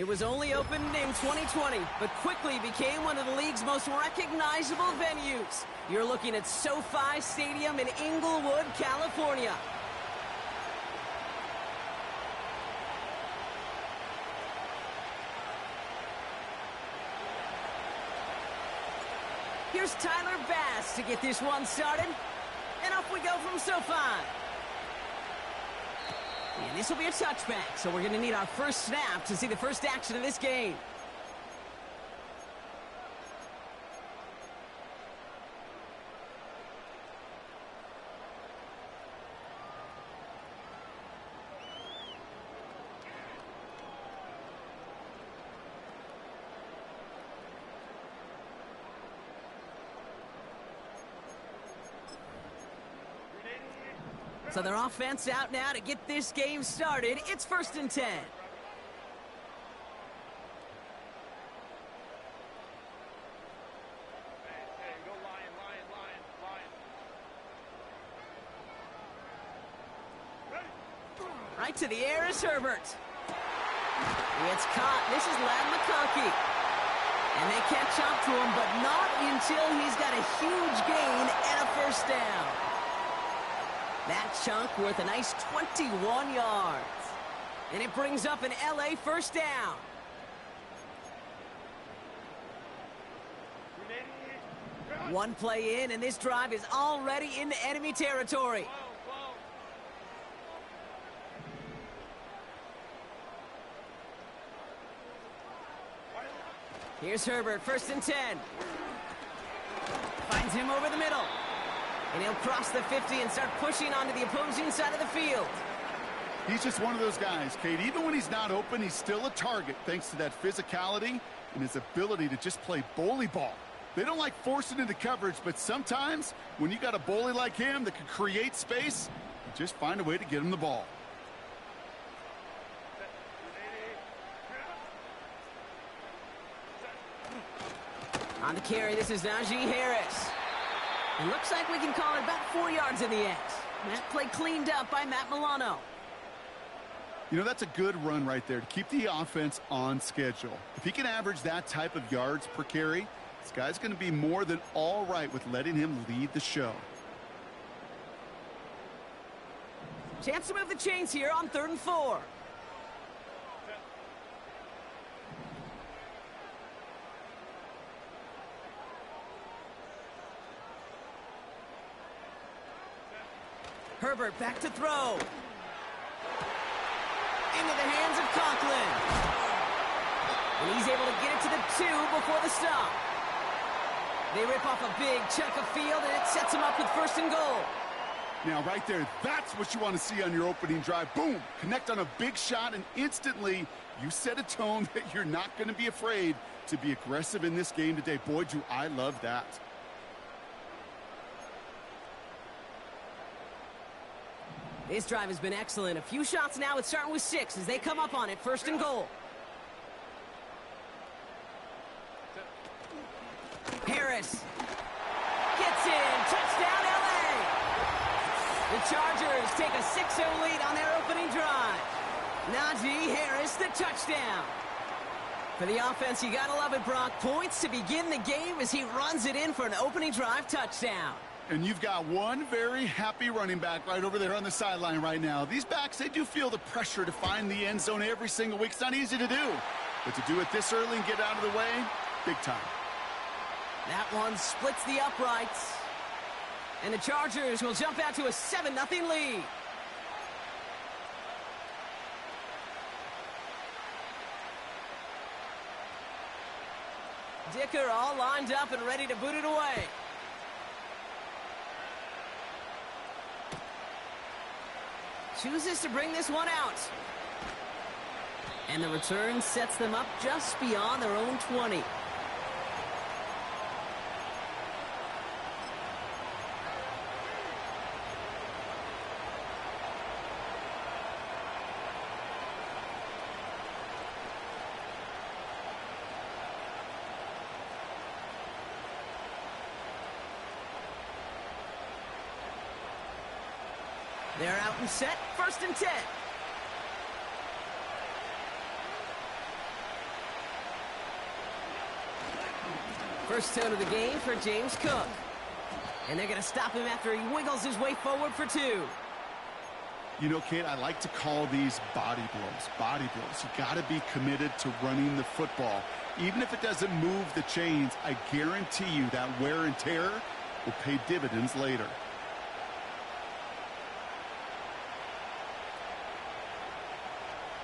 It was only opened in 2020, but quickly became one of the league's most recognizable venues. You're looking at SoFi Stadium in Inglewood, California. Here's Tyler Bass to get this one started. And off we go from SoFi. And this will be a touchback, so we're going to need our first snap to see the first action of this game. So their offense out now to get this game started. It's 1st and 10. Right to the air is Herbert. It's caught. This is Ladd McConkey. And they catch up to him, but not until he's got a huge gain and a first down. That chunk worth a nice 21 yards. And it brings up an LA first down. One play in, and this drive is already into enemy territory. Here's Herbert, 1st and 10. Finds him over the middle. And he'll cross the 50 and start pushing onto the opposing side of the field. He's just one of those guys, Kate. Even when he's not open, he's still a target thanks to that physicality and his ability to just play bully ball. They don't like forcing into coverage, but sometimes when you got a bully like him that can create space, you just find a way to get him the ball. On the carry, this is Najee Harris. It looks like we can call it about 4 yards in the end. That play cleaned up by Matt Milano. You know, that's a good run right there to keep the offense on schedule. If he can average that type of yards per carry, this guy's going to be more than all right with letting him lead the show. Chance to move the chains here on 3rd and 4. Herbert back to throw. Into the hands of Conklin. And he's able to get it to the 2 before the stop. They rip off a big chunk of field, and it sets them up with 1st and goal. Now, right there, that's what you want to see on your opening drive. Boom! Connect on a big shot, and instantly you set a tone that you're not going to be afraid to be aggressive in this game today. Boy, do I love that. This drive has been excellent. A few shots now. It's starting with 6 as they come up on it. 1st and goal. Harris gets in. Touchdown, LA. The Chargers take a 6-0 lead on their opening drive. Najee Harris, the touchdown. For the offense, you gotta love it, Brock. Points to begin the game as he runs it in for an opening drive touchdown. And you've got one very happy running back right over there on the sideline right now. These backs, they do feel the pressure to find the end zone every single week. It's not easy to do. But to do it this early and get out of the way, big time. That one splits the uprights. And the Chargers will jump out to a 7-0 lead. Dicker all lined up and ready to boot it away. Chooses to bring this one out. And the return sets them up just beyond their own 20. They're out and set, 1st and 10. First tone of the game for James Cook. And they're going to stop him after he wiggles his way forward for 2. You know, Kate, I like to call these body blows. Body blows. You got to be committed to running the football. Even if it doesn't move the chains, I guarantee you that wear and tear will pay dividends later.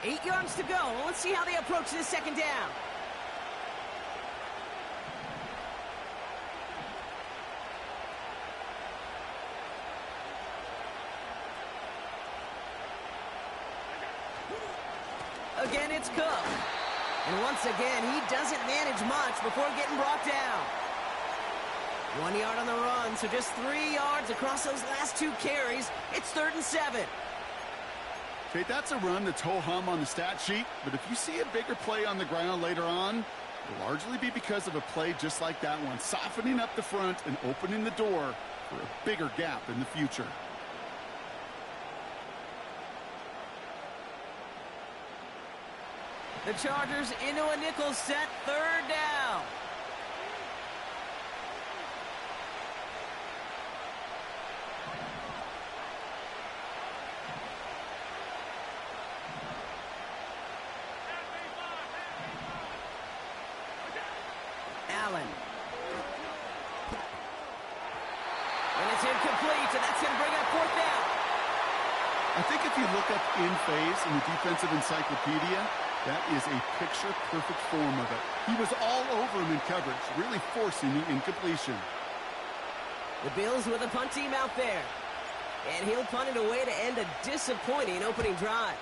Eight yards to go. Let's see how they approach this second down. Again, it's Cook. And once again, he doesn't manage much before getting brought down. 1 yard on the run, so just 3 yards across those last 2 carries. It's 3rd and 7. Okay, that's a run that's ho-hum on the stat sheet, but if you see a bigger play on the ground later on, it'll largely be because of a play just like that one, softening up the front and opening the door for a bigger gap in the future. The Chargers into a nickel set, 3rd down. Allen. And it's incomplete, and that's going to bring up 4th down. I think if you look up in phase in the defensive encyclopedia, that is a picture-perfect form of it. He was all over him in coverage, really forcing the incompletion. The Bills with a punt team out there. And he'll punt it away to end a disappointing opening drive.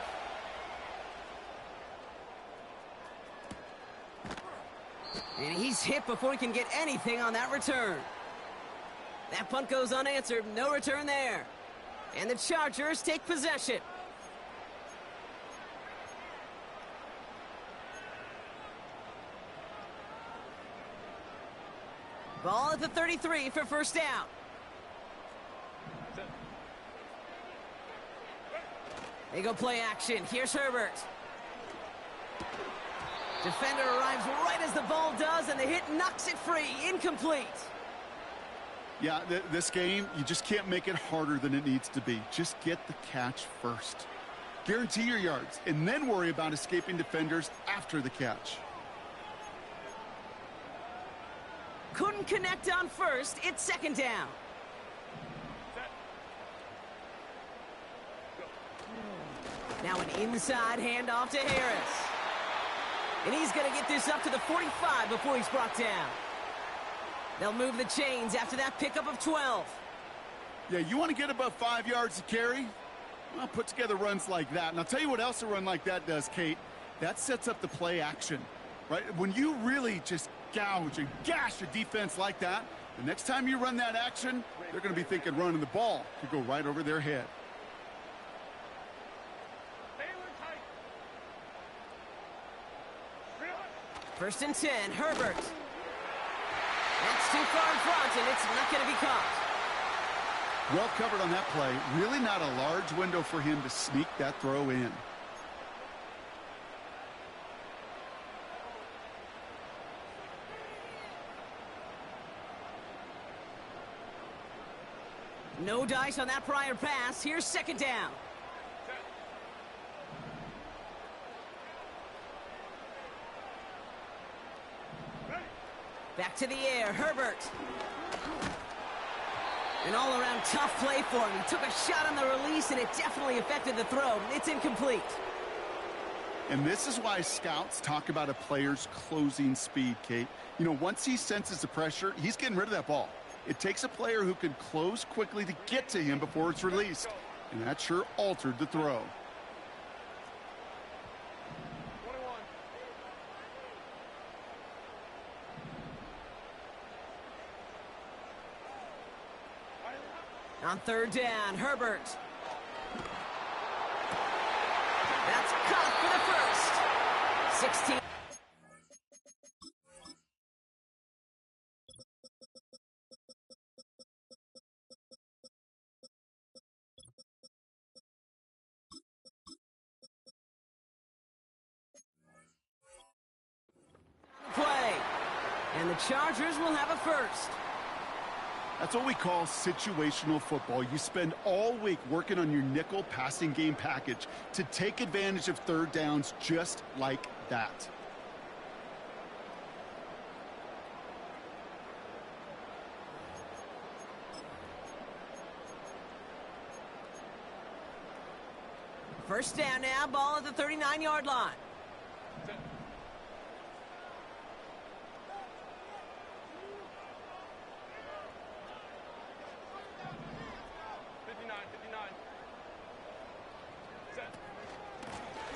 And he's hit before he can get anything on that return. That punt goes unanswered. No return there. And the Chargers take possession. Ball at the 33 for 1st down. They go play action. Here's Herbert. Defender arrives right as the ball does, and the hit knocks it free. Incomplete. Yeah, this game, you just can't make it harder than it needs to be. Just get the catch first. Guarantee your yards, and then worry about escaping defenders after the catch. Couldn't connect on first. It's 2nd down. Now an inside handoff to Harris. And he's going to get this up to the 45 before he's brought down. They'll move the chains after that pickup of 12. Yeah, you want to get above 5 yards to carry? Well, put together runs like that. And I'll tell you what else a run like that does, Kate. That sets up the play action, right? When you really just gouge and gash a defense like that, the next time you run that action, they're going to be thinking running the ball could go right over their head. First and 10, Herbert. That's too far in front, and it's not going to be caught. Well covered on that play. Really not a large window for him to sneak that throw in. No dice on that prior pass. Here's 2nd down. Back to the air, Herbert. An all-around tough play for him. He took a shot on the release, and it definitely affected the throw. It's incomplete. And this is why scouts talk about a player's closing speed, Kate. You know, once he senses the pressure, he's getting rid of that ball. It takes a player who can close quickly to get to him before it's released. And that sure altered the throw. On 3rd down, Herbert. That's caught for the first. 16. Play. And the the Chargers will have a first. That's what we call situational football. You spend all week working on your nickel passing game package to take advantage of third downs just like that. First down now, ball at the 39-yard line.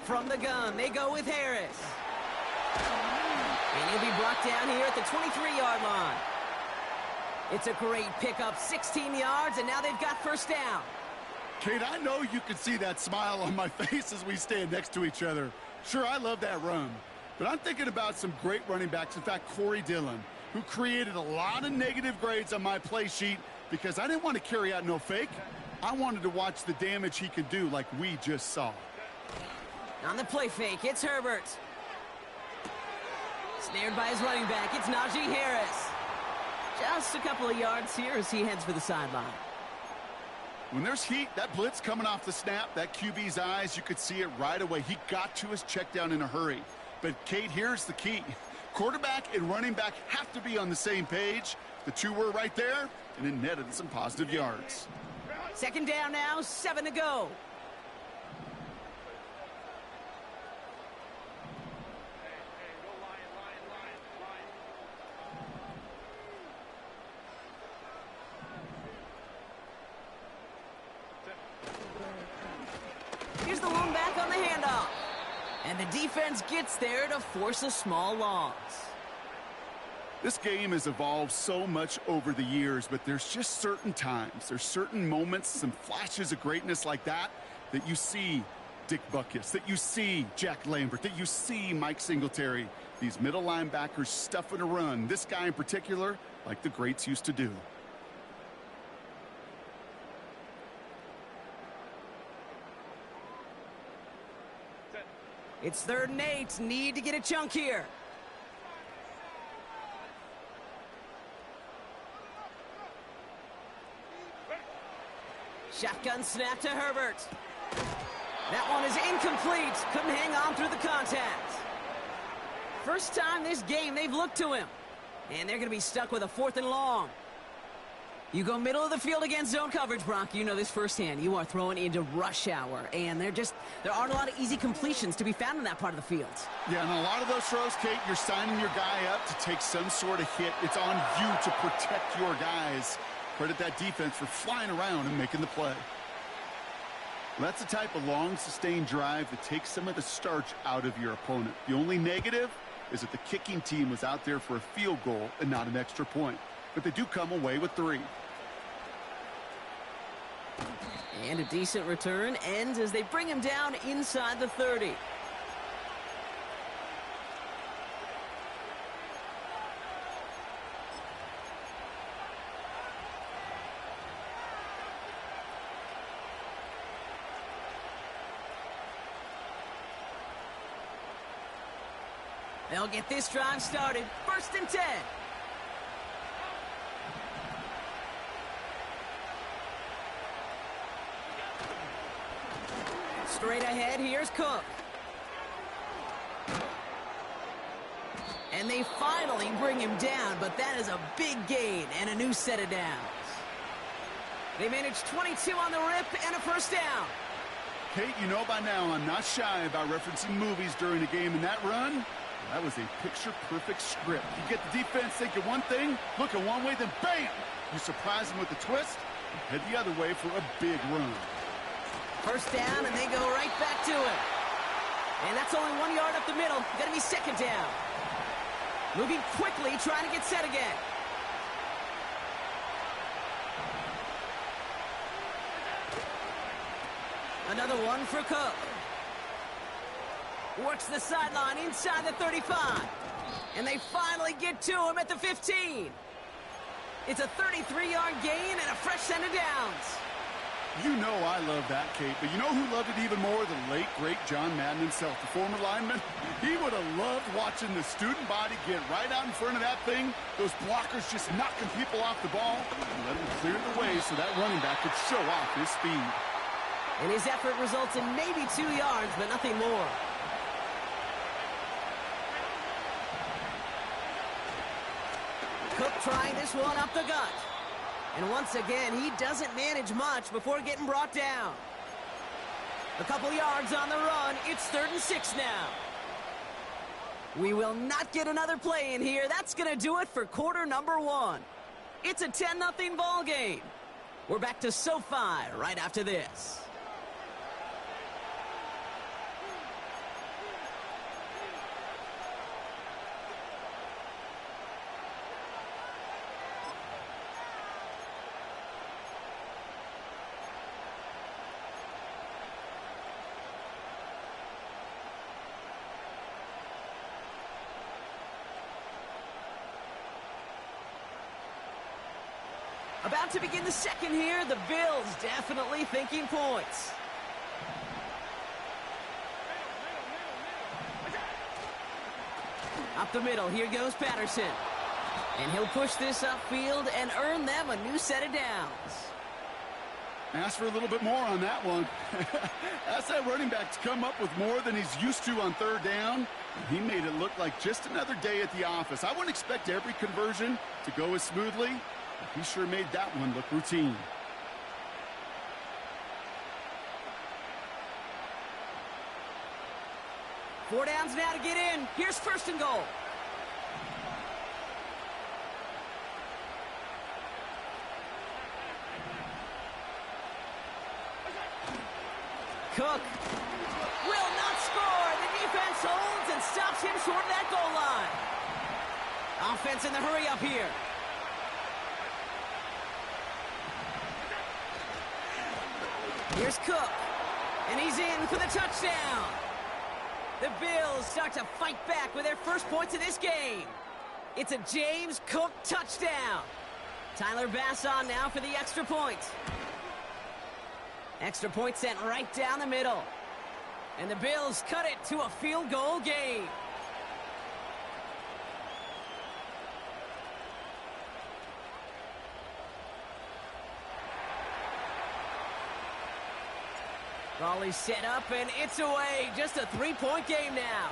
From the gun, they go with Harris. And he'll be brought down here at the 23-yard line. It's a great pickup, 16 yards, and now they've got first down. Kate, I know you can see that smile on my face as we stand next to each other. Sure, I love that run, but I'm thinking about some great running backs. In fact, Corey Dillon, who created a lot of negative grades on my play sheet because I didn't want to carry out no fake. I wanted to watch the damage he could do like we just saw. On the play fake, it's Herbert. Snared by his running back, it's Najee Harris. Just a couple of yards here as he heads for the sideline. When there's heat, that blitz coming off the snap, that QB's eyes, you could see it right away. He got to his check down in a hurry. But, Kate, here's the key. Quarterback and running back have to be on the same page. The two were right there, and it netted some positive yards. Second down now, 7 to go. Here's the one back on the handoff. And the defense gets there to force a small loss. This game has evolved so much over the years, but there's just certain times, there's certain moments, some flashes of greatness like that you see Dick Butkus, that you see Jack Lambert, that you see Mike Singletary. These middle linebackers stuffing a run. This guy in particular, like the greats used to do. It's 3rd and 8. Need to get a chunk here. Shotgun snap to Herbert. That one is incomplete. Couldn't hang on through the contact. First time this game they've looked to him. And they're going to be stuck with a 4th and long. You go middle of the field against zone coverage, Brock. You know this firsthand. You are throwing into rush hour, and there aren't a lot of easy completions to be found in that part of the field. Yeah, and a lot of those throws, Kate, you're signing your guy up to take some sort of hit. It's on you to protect your guys. Credit that defense for flying around and making the play. Well, that's the type of long, sustained drive that takes some of the starch out of your opponent. The only negative is that the kicking team was out there for a field goal and not an extra point. But they do come away with 3. And a decent return ends as they bring him down inside the 30. They'll get this drive started. 1st and 10. Straight ahead, here's Cook. And they finally bring him down, but that is a big gain and a new set of downs. They managed 22 on the rip and a first down. Kate, you know by now I'm not shy about referencing movies during a game, and that run, that was a picture-perfect script. You get the defense thinking one thing, looking one way, then bam! You surprise them with a twist, and head the other way for a big run. First down, and they go right back to it. And that's only 1 yard up the middle. Gonna be second down. Moving quickly, trying to get set again. Another one for Cook. Works the sideline inside the 35. And they finally get to him at the 15. It's a 33-yard gain and a fresh set of downs. You know I love that, Kate, but you know who loved it even more? The late, great John Madden himself, the former lineman. He would have loved watching the student body get right out in front of that thing, those blockers just knocking people off the ball, and let him clear the way so that running back could show off his speed. And his effort results in maybe 2 yards, but nothing more. Cook trying this one up the gut. And once again, he doesn't manage much before getting brought down. A couple yards on the run. It's 3rd and 6 now. We will not get another play in here. That's going to do it for quarter number 1. It's a 10-0 ball game. We're back to SoFi right after this. About to begin the second here. The Bills definitely thinking points. Up the middle, here goes Patterson. And he'll push this upfield and earn them a new set of downs. Ask for a little bit more on that one. Ask that running back to come up with more than he's used to on 3rd down. He made it look like just another day at the office. I wouldn't expect every conversion to go as smoothly. He sure made that one look routine. Four downs now to get in. Here's 1st and goal. Cook will not score. The defense holds and stops him short of that goal line. Offense in the hurry up here. Here's Cook, and he's in for the touchdown. The Bills start to fight back with their first points of this game. It's a James Cook touchdown. Tyler Bass on now for the extra point. Extra point sent right down the middle. And the Bills cut it to a field goal game. Raleigh's set up, and it's away. Just a 3-point game now.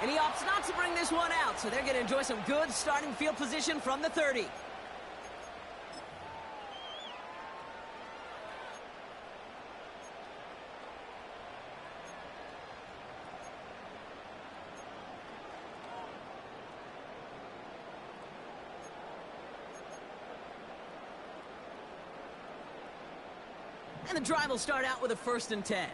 And he opts not to bring this one out, so they're going to enjoy some good starting field position from the 30. And the drive will start out with a 1st and 10.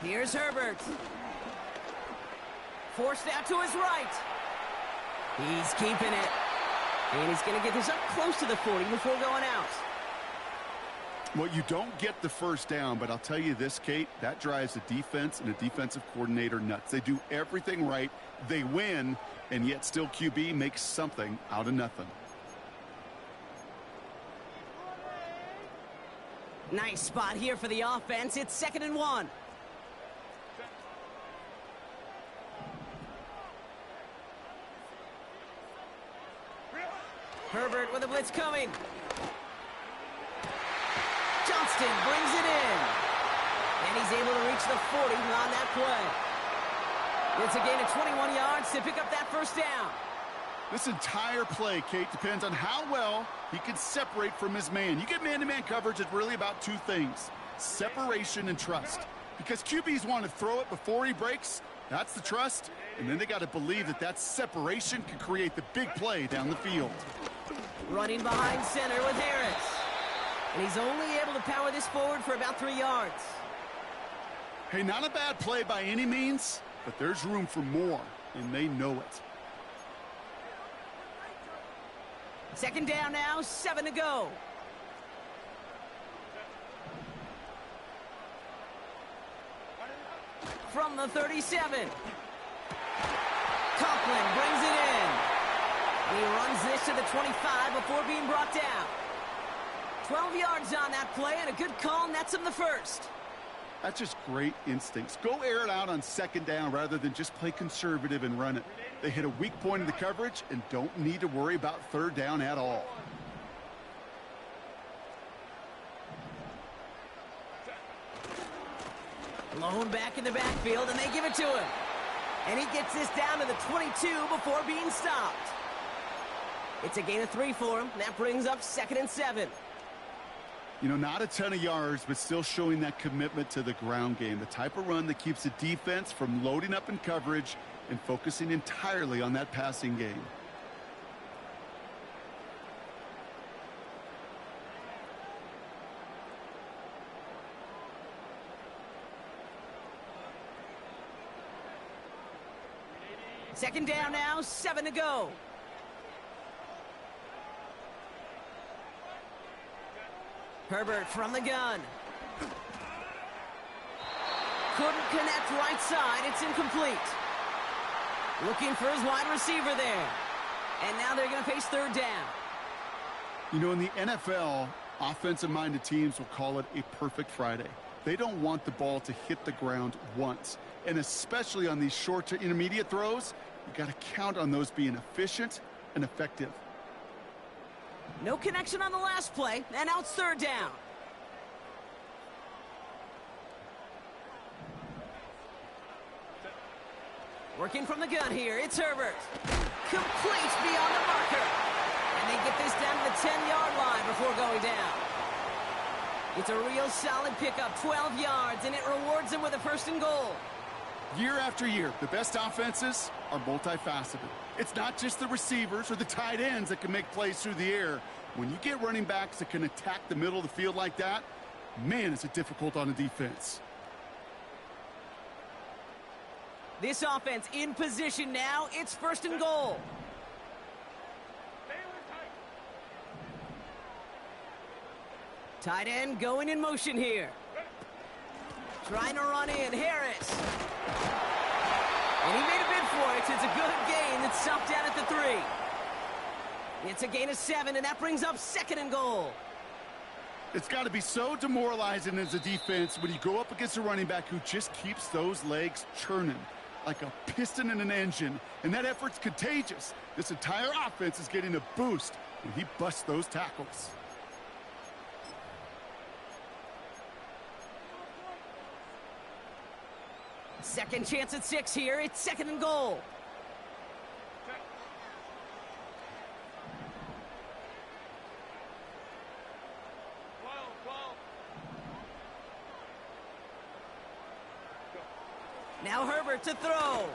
Here's Herbert. Forced out to his right. He's keeping it. And he's going to get this up close to the 40 before going out. Well, you don't get the 1st down, but I'll tell you this, Kate, that drives a defense and a defensive coordinator nuts. They do everything right, they win, and yet still QB makes something out of nothing. Nice spot here for the offense. It's 2nd and 1. Herbert with a blitz coming. Johnston brings it in. And he's able to reach the 40 on that play. It's a gain of 21 yards to pick up that 1st down. This entire play, Kate, depends on how well he can separate from his man. You get man-to-man coverage, it's really about 2 things: separation and trust. Because QBs want to throw it before he breaks. That's the trust. And then they got to believe that that separation can create the big play down the field. Running behind center with Harris. And he's only able to power this forward for about 3 yards. Hey, not a bad play by any means, but there's room for more, and they know it. 2nd down now, 7 to go. from the 37. Conklin brings it in. He runs this to the 25 before being brought down. 12 yards on that play, and a good call nets him the first. That's just great instincts. Go air it out on second down rather than just play conservative and run it. They hit a weak point in the coverage and don't need to worry about third down at all. Blown back in the backfield, and they give it to him. And he gets this down to the 22 before being stopped. It's a gain of 3 for him. That brings up 2nd and 7. You know, not a ton of yards, but still showing that commitment to the ground game. The type of run that keeps the defense from loading up in coverage and focusing entirely on that passing game. Second down now, 7 to go. Herbert from the gun. Couldn't connect right side. It's incomplete. Looking for his wide receiver there. And now they're going to face third down. You know, in the NFL, offensive-minded teams will call it a perfect Friday. They don't want the ball to hit the ground once. And especially on these short to intermediate throws, you got to count on those being efficient and effective. No connection on the last play, and now it's third down. Working from the gun here, it's Herbert. Complete beyond the marker. And they get this down to the 10-yard line before going down. It's a real solid pickup, 12 yards, and it rewards them with a 1st and goal. Year after year, the best offenses are multifaceted. It's not just the receivers or the tight ends that can make plays through the air. When you get running backs that can attack the middle of the field like that, man, is it difficult on a defense. This offense in position now. It's 1st and goal. Tight end going in motion here. Trying to run in, Harris. And he made a bid for it. It's a good gain. It's stopped down at the 3. It's a gain of 7, and that brings up 2nd and goal. It's got to be so demoralizing as a defense when you go up against a running back who just keeps those legs churning like a piston in an engine, and that effort's contagious. This entire offense is getting a boost when he busts those tackles. Second chance at 6 here. It's 2nd and goal. Now Herbert to throw.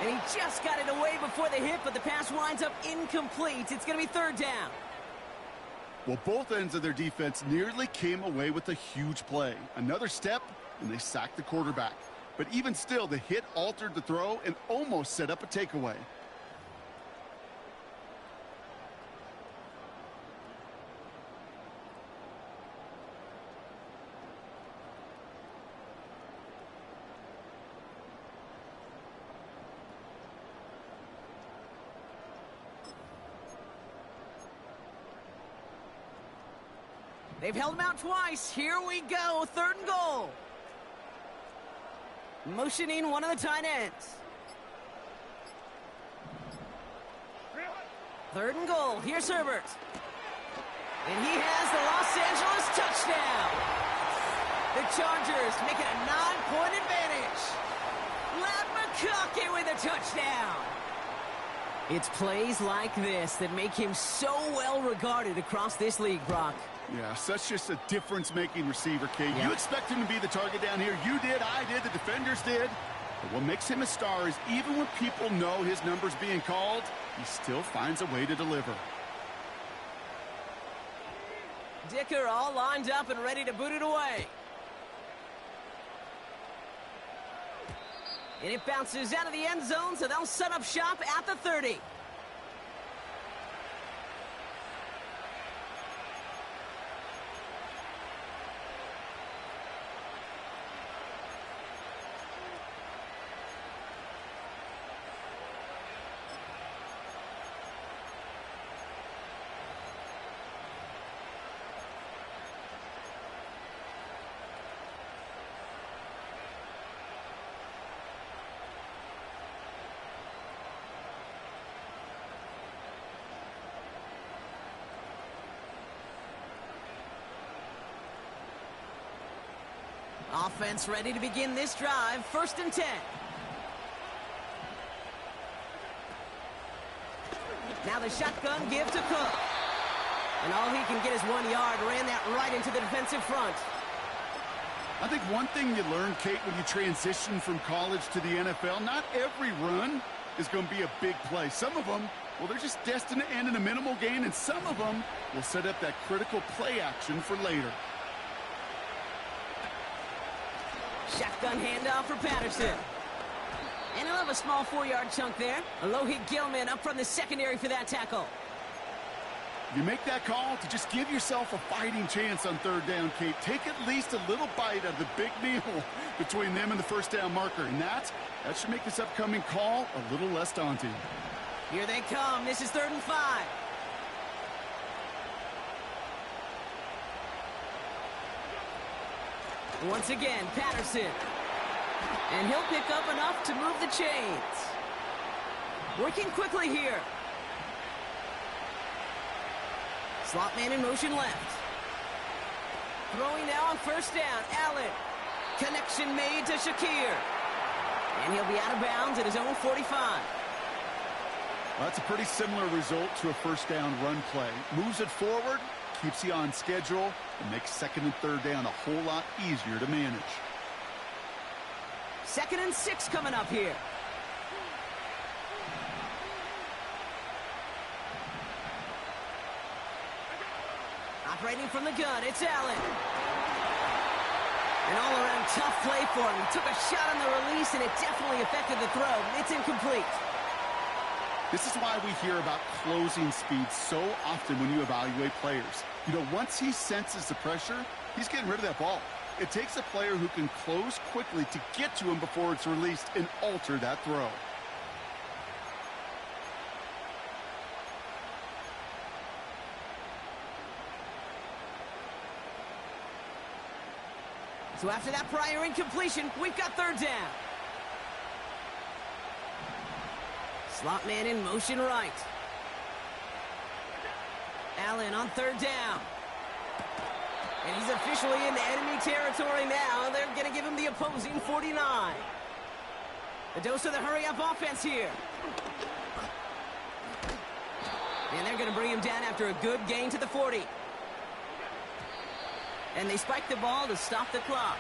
And he just got it away before the hit, but the pass winds up incomplete. It's going to be third down. Well, both ends of their defense nearly came away with a huge play. Another step, and they sacked the quarterback. But even still, the hit altered the throw and almost set up a takeaway. They've held him out twice. Here we go. 3rd and goal. Motioning one of the tight ends. 3rd and goal. Here's Herbert. And he has the Los Angeles touchdown. The Chargers make it a 9-point advantage. Ladd McConkey with a touchdown. It's plays like this that make him so well regarded across this league, Brock. Yeah, such just a difference-making receiver, Kate. Yeah. You expect him to be the target down here. You did, I did, the defenders did. But what makes him a star is even when people know his number's being called, he still finds a way to deliver. Dicker all lined up and ready to boot it away. And it bounces out of the end zone, so they'll set up shop at the 30. Offense ready to begin this drive. 1st and 10. Now the shotgun give to Cook. And all he can get is 1 yard. Ran that right into the defensive front. I think one thing you learn, Kate, when you transition from college to the NFL, not every run is going to be a big play. Some of them, well, they're just destined to end in a minimal gain, and some of them will set up that critical play action for later. Shotgun handoff for Patterson. And he'll have a small 4-yard chunk there. A low-hit Gilman up from the secondary for that tackle. You make that call to just give yourself a fighting chance on 3rd down, Kate. Take at least a little bite of the big meal between them and the 1st down marker. And that should make this upcoming call a little less daunting. Here they come. This is 3rd and 5. Once again, Patterson. And he'll pick up enough to move the chains. Working quickly here. Slot man in motion left. Throwing now on 1st down. Allen. Connection made to Shakir. And he'll be out of bounds at his own 45. Well, that's a pretty similar result to a 1st down run play. Moves it forward, keeps you on schedule, and makes 2nd and 3rd down a whole lot easier to manage. 2nd and 6 coming up here. Operating from the gun, it's Allen. An all-around tough play for him. He took a shot on the release, and it definitely affected the throw. It's incomplete. This is why we hear about closing speed so often when you evaluate players. You know, once he senses the pressure, he's getting rid of that ball. It takes a player who can close quickly to get to him before it's released and alter that throw. So after that prior incompletion, we've got 3rd down. Slot man in motion right. Allen on 3rd down. And he's officially into enemy territory now. They're going to give him the opposing 49. A dose of the hurry-up offense here. And they're going to bring him down after a good gain to the 40. And they spike the ball to stop the clock.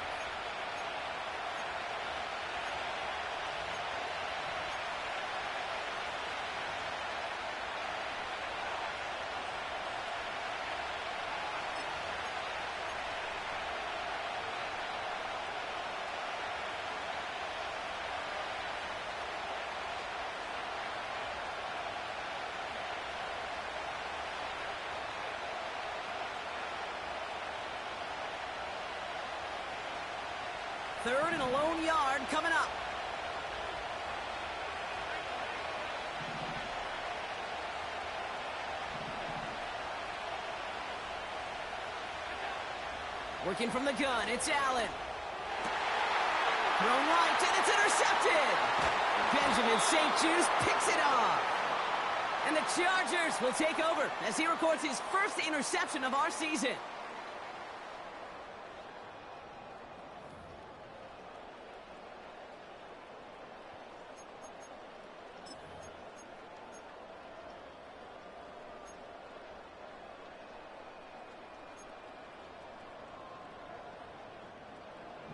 Third and a lone yard coming up. Working from the gun, it's Allen. Thrown right, and it's intercepted. Benjamin St. Juice picks it off. And the Chargers will take over as he records his 1st interception of our season.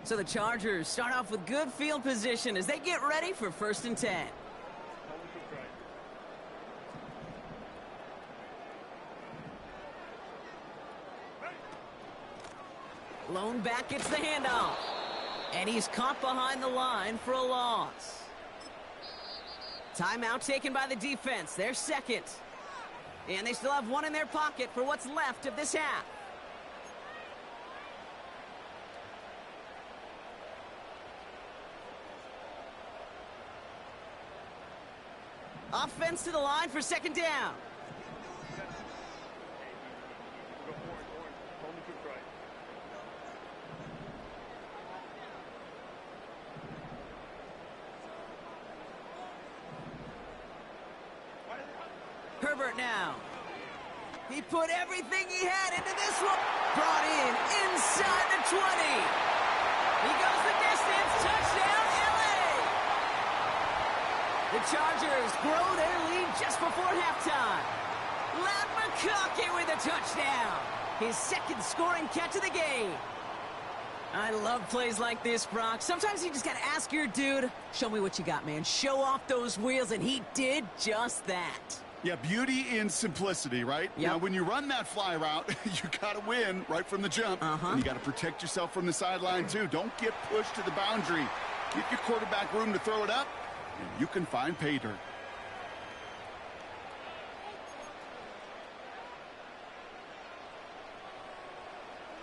So the Chargers start off with good field position as they get ready for 1st and 10. Lone back gets the handoff. And he's caught behind the line for a loss. Timeout taken by the defense. They're 2nd. And they still have 1 in their pocket for what's left of this half. Offense to the line for 2nd down. Herbert now. He put everything he had into this one. Brought in inside the 20. He Chargers grow their lead just before halftime. Lad McConkey with a touchdown. His second scoring catch of the game. I love plays like this, Brock. Sometimes you just got to ask your dude, show me what you got, man. Show off those wheels, and he did just that. Yeah, beauty in simplicity, right? Yep. Now, when you run that fly route, you got to win right from the jump. And you got to protect yourself from the sideline, too. Don't get pushed to the boundary. Give your quarterback room to throw it up, and you can find pay dirt.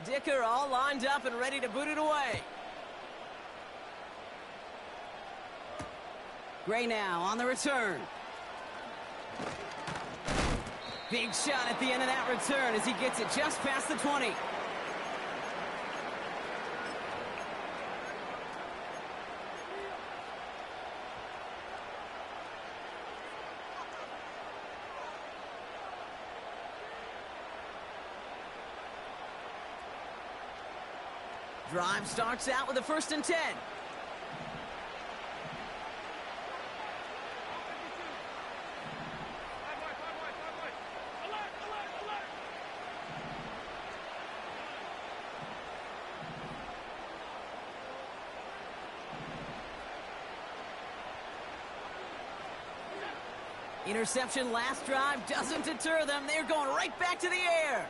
Dicker all lined up and ready to boot it away. Gray now on the return. Big shot at the end of that return as he gets it just past the 20. Drive starts out with a 1st and 10. Interception last drive doesn't deter them. They're going right back to the air.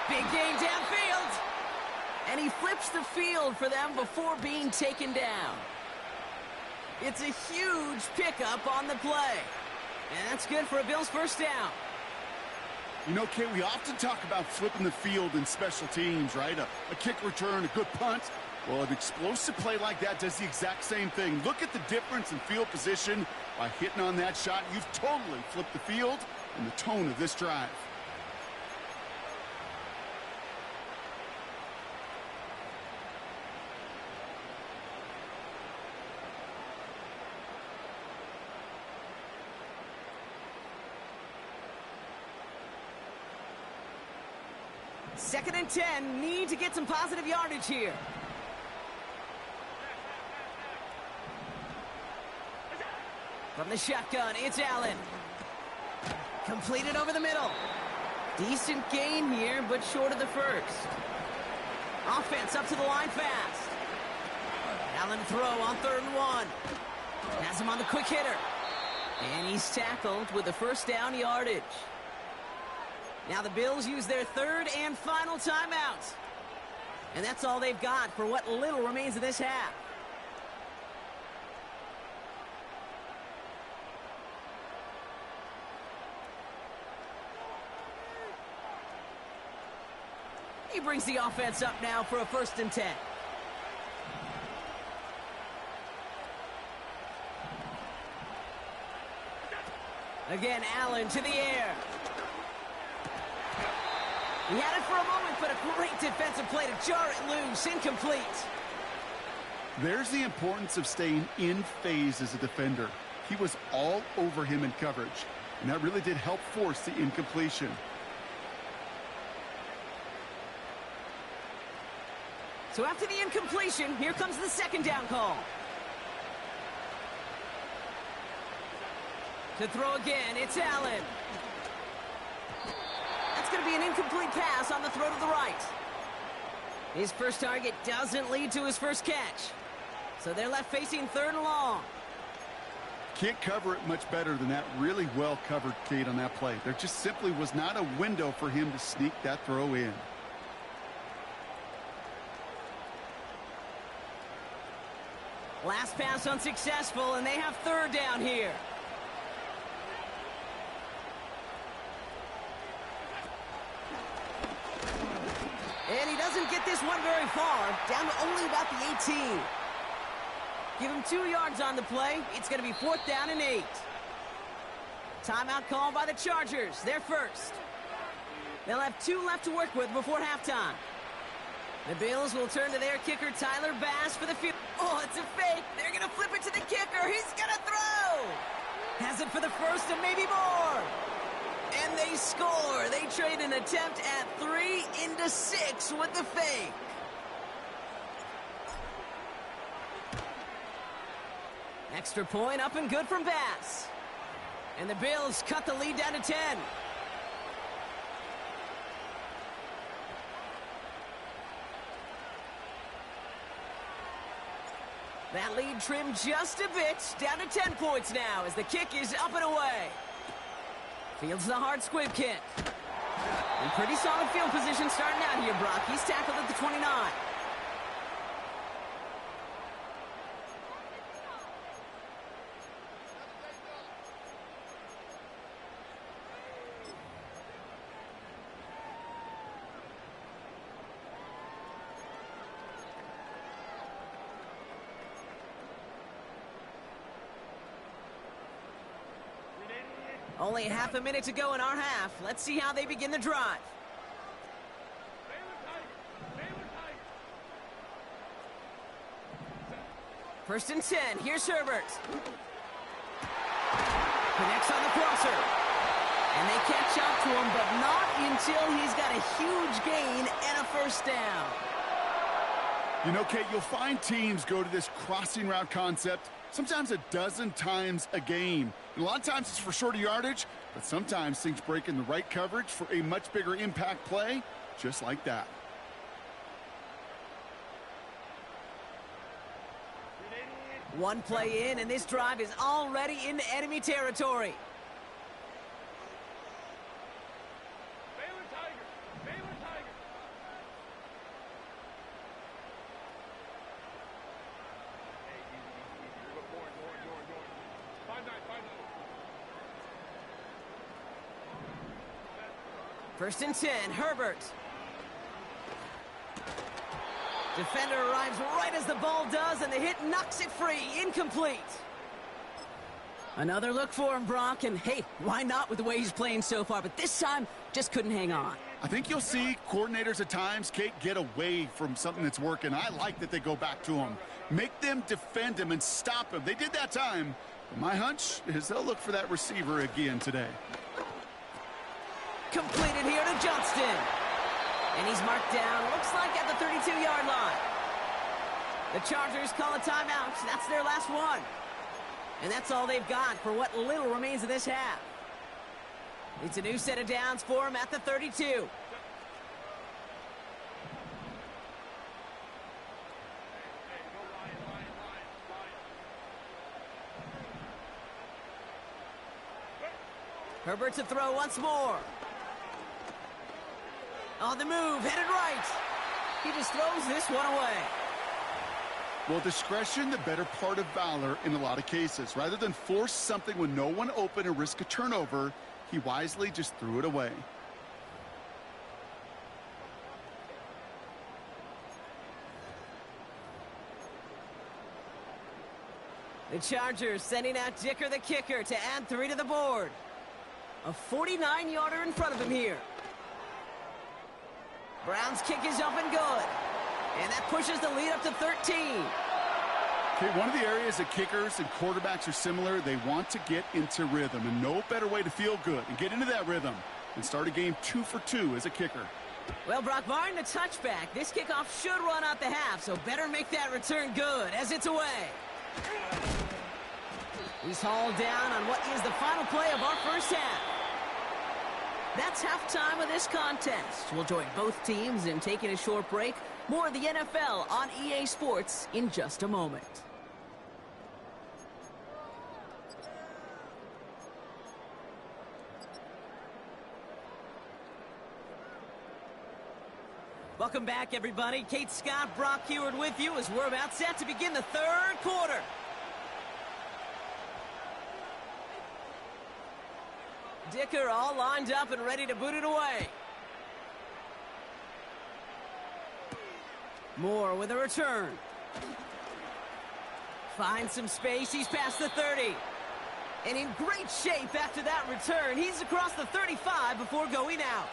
Big game downfield. And he flips the field for them before being taken down. It's a huge pickup on the play. And that's good for a Bills 1st down. You know, Kate, we often talk about flipping the field in special teams, right? A kick return, a good punt. Well, an explosive play like that does the exact same thing. Look at the difference in field position. By hitting on that shot, you've totally flipped the field and the tone of this drive. Second and 10, need to get some positive yardage here. From the shotgun, it's Allen. Completed over the middle. Decent gain here, but short of the 1st. Offense up to the line fast. Allen throw on 3rd and 1. Has him on the quick hitter. And he's tackled with the 1st down yardage. Now the Bills use their 3rd and final timeout. And that's all they've got for what little remains of this half. He brings the offense up now for a 1st and 10. Again, Allen to the air. He had it for a moment, but a great defensive play to jar it loose. Incomplete. There's the importance of staying in phase as a defender. He was all over him in coverage, and that really did help force the incompletion. So after the incompletion, here comes the 2nd down call. To throw again, it's Allen. That's going to be an incomplete pass on the throw to the right. His first target doesn't lead to his first catch. So they're left facing 3rd and long. Can't cover it much better than that. Really well covered, Kate, on that play. There just simply was not a window for him to sneak that throw in. Last pass unsuccessful, and they have 3rd down here. And he doesn't get this one very far, down to only about the 18. Give him 2 yards on the play. It's going to be 4th down and 8. Timeout called by the Chargers. They're first. They'll have 2 left to work with before halftime. The Bills will turn to their kicker, Tyler Bass, for the field. Oh, it's a fake. They're going to flip it to the kicker. He's going to throw. Has it for the first and maybe more. And they score. They trade an attempt at 3 into 6 with the fake. Extra point up and good from Bass. And the Bills cut the lead down to 10. That lead trimmed just a bit, down to 10 points now as the kick is up and away. Fields the hard squib kick. In pretty solid field position starting out here, Brock. He's tackled at the 29. Only half a minute to go in our half. Let's see how they begin the drive. First and 10. Here's Herbert. Connects on the crosser. And they catch up to him, but not until he's got a huge gain and a first down. You know, Kate, you'll find teams go to this crossing route concept sometimes a dozen times a game. And a lot of times it's for shorter yardage, but sometimes things break in the right coverage for a much bigger impact play, just like that. One play in, and this drive is already into enemy territory. First and 10, Herbert. Defender arrives right as the ball does, and the hit knocks it free. Incomplete. Another look for him, Brock, and hey, why not with the way he's playing so far? But this time, just couldn't hang on. I think you'll see coordinators at times, Kate, get away from something that's working. I like that they go back to him. Make them defend him and stop him. They did that time. My hunch is they'll look for that receiver again today. Completed here to Johnston. And he's marked down, looks like at the 32-yard line. The Chargers call a timeout. That's their last one. And that's all they've got for what little remains of this half. It's a new set of downs for him at the 32. Herbert to throw once more. On the move, headed right. He just throws this one away. Well, discretion, the better part of valor in a lot of cases. Rather than force something with no one open and risk a turnover, he wisely just threw it away. The Chargers sending out Dicker the kicker to add 3 to the board. A 49-yarder in front of him here. Brown's kick is up and good. And that pushes the lead up to 13. Okay, one of the areas that kickers and quarterbacks are similar, they want to get into rhythm. And no better way to feel good and get into that rhythm and start a game 2 for 2 as a kicker. Well, Brock, barring the touchback, this kickoff should run out the half, so better make that return good as it's away. He's hauled down on what is the final play of our first half. That's halftime of this contest. We'll join both teams in taking a short break. More of the NFL on EA Sports in just a moment. Welcome back, everybody. Kate Scott, Brock Heward with you as we're about set to begin the third quarter. Dicker all lined up and ready to boot it away. Moore with a return. Finds some space. He's past the 30. And in great shape after that return. He's across the 35 before going out.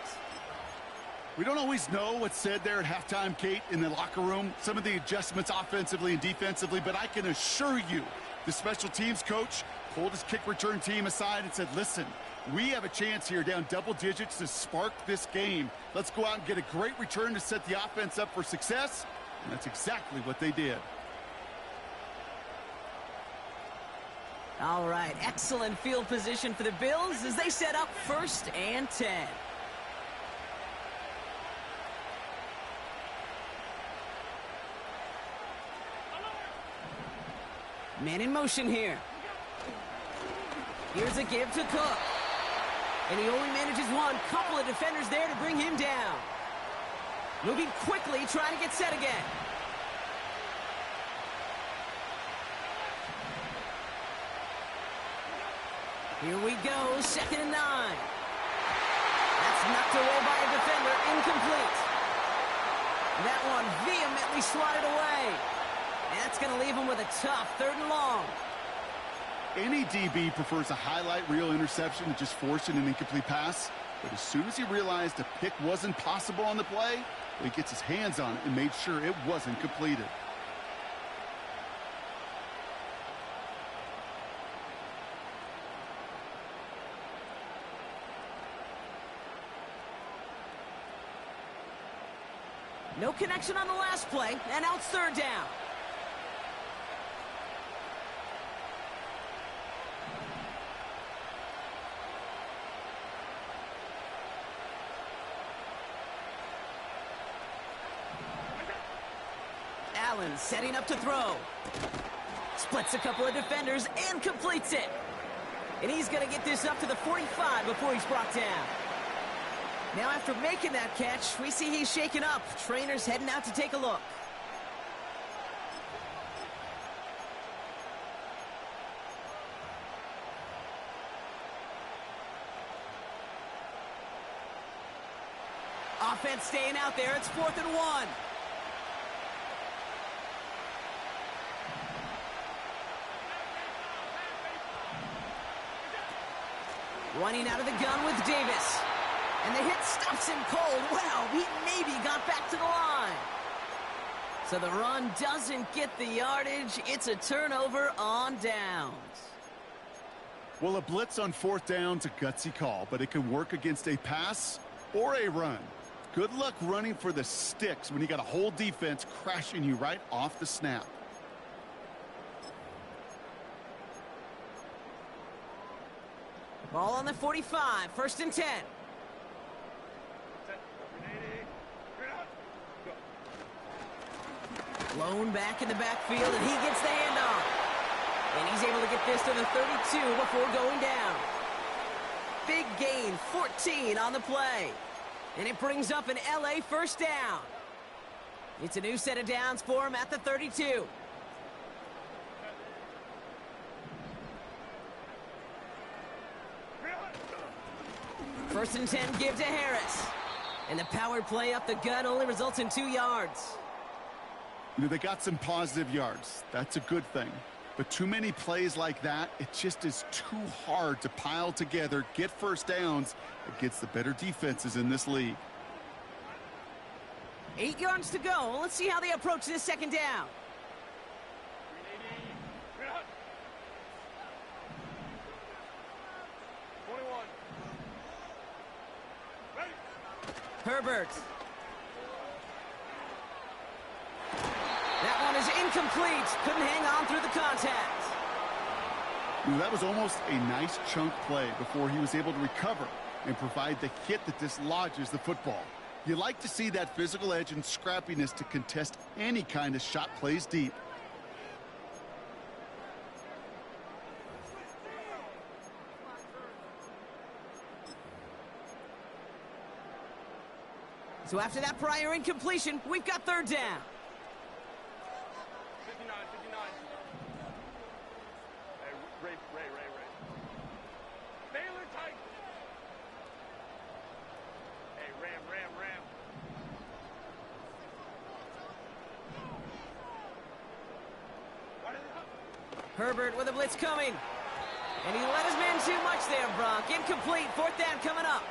We don't always know what's said there at halftime, Kate, in the locker room. Some of the adjustments offensively and defensively, but I can assure you the special teams coach pulled his kick return team aside and said, listen, we have a chance here down double digits to spark this game. Let's go out and get a great return to set the offense up for success. And that's exactly what they did. All right, excellent field position for the Bills as they set up 1st and 10. Man in motion here. Here's a give to Cook. And he only manages one. Couple of defenders there to bring him down. Moving quickly, trying to get set again. Here we go, 2nd and 9. That's knocked away by a defender, incomplete. That one vehemently swatted away. And that's going to leave him with a tough 3rd and long. Any DB prefers a highlight reel interception to just forcing an incomplete pass. But as soon as he realized a pick wasn't possible on the play, he gets his hands on it and made sure it wasn't completed. No connection on the last play, and now it's 3rd down. Allen setting up to throw. Splits a couple of defenders and completes it. And he's going to get this up to the 45 before he's brought down. Now after making that catch, we see he's shaken up. Trainer's heading out to take a look. Offense staying out there. It's 4th and 1. Running out of the gun with Davis. And the hit stops him cold. Wow, he maybe got back to the line. So the run doesn't get the yardage. It's a turnover on downs. Well, a blitz on 4th down's a gutsy call, but it can work against a pass or a run. Good luck running for the sticks when you got a whole defense crashing you right off the snap. Ball on the 45, 1st and 10. Blown back in the backfield, and he gets the handoff. And he's able to get this to the 32 before going down. Big gain, 14 on the play. And it brings up an LA 1st down. It's a new set of downs for him at the 32. First and 10 give to Harris. And the power play up the gut only results in 2 yards. You know, they got some positive yards. That's a good thing. But too many plays like that, it just is too hard to pile together, get 1st downs against the better defenses in this league. 8 yards to go. Let's see how they approach this 2nd down. Herbert. That one is incomplete. Couldn't hang on through the contact. That was almost a nice chunk play before he was able to recover and provide the hit that dislodges the football. You like to see that physical edge and scrappiness to contest any kind of shot plays deep. So after that prior incompletion, we've got 3rd down. 59. Hey, Ray. Baylor tight. Hey, Ram. Herbert with a blitz coming. And he let his man too much there, Brock. Incomplete. 4th down coming up.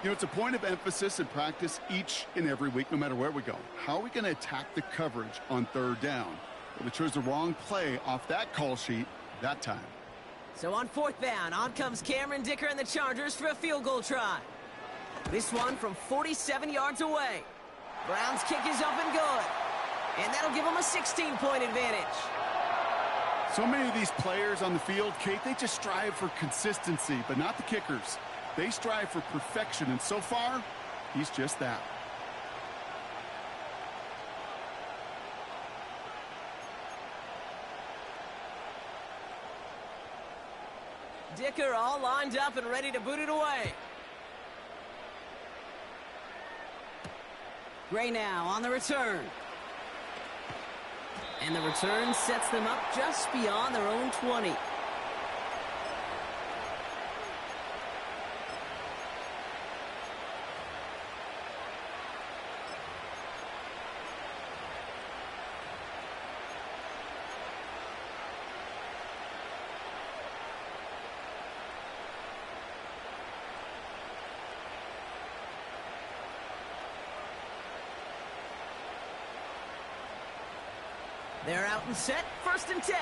You know, it's a point of emphasis in practice each and every week, no matter where we go. How are we going to attack the coverage on 3rd down? Well, they chose the wrong play off that call sheet that time. So on 4th down, on comes Cameron Dicker and the Chargers for a field goal try. This one from 47 yards away. Brown's kick is up and good. And that'll give them a 16-point advantage. So many of these players on the field, Kate, they just strive for consistency, but not the kickers. They strive for perfection, and so far, he's just that. Dicker all lined up and ready to boot it away. Gray now on the return. And the return sets them up just beyond their own 20. They're out and set, 1st and 10.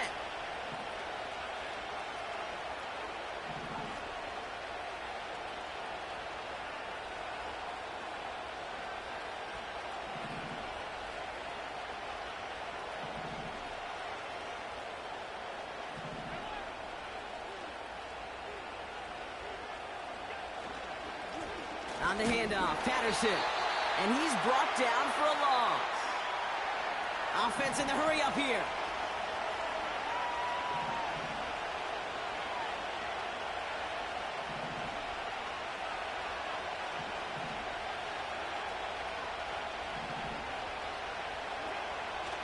On the handoff, Patterson. And he's brought down for a loss. Offense in the hurry up here.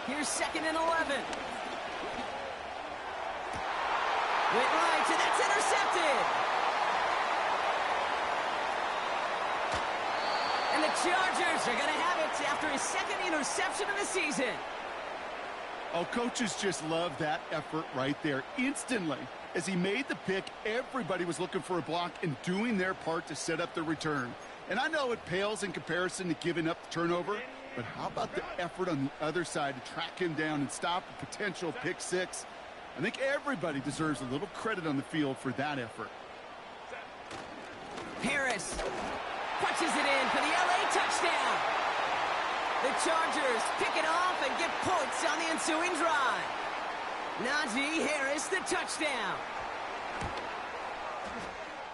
Here's 2nd and 11. Went right, and that's intercepted. And the Chargers are going to have it after his 2nd interception of the season. Oh, coaches just love that effort right there. Instantly, as he made the pick, everybody was looking for a block and doing their part to set up the return. And I know it pales in comparison to giving up the turnover, but how about the effort on the other side to track him down and stop a potential pick six? I think everybody deserves a little credit on the field for that effort. Harris punches it in for the LA touchdown. The Chargers pick it off and get points on the ensuing drive. Najee Harris, the touchdown.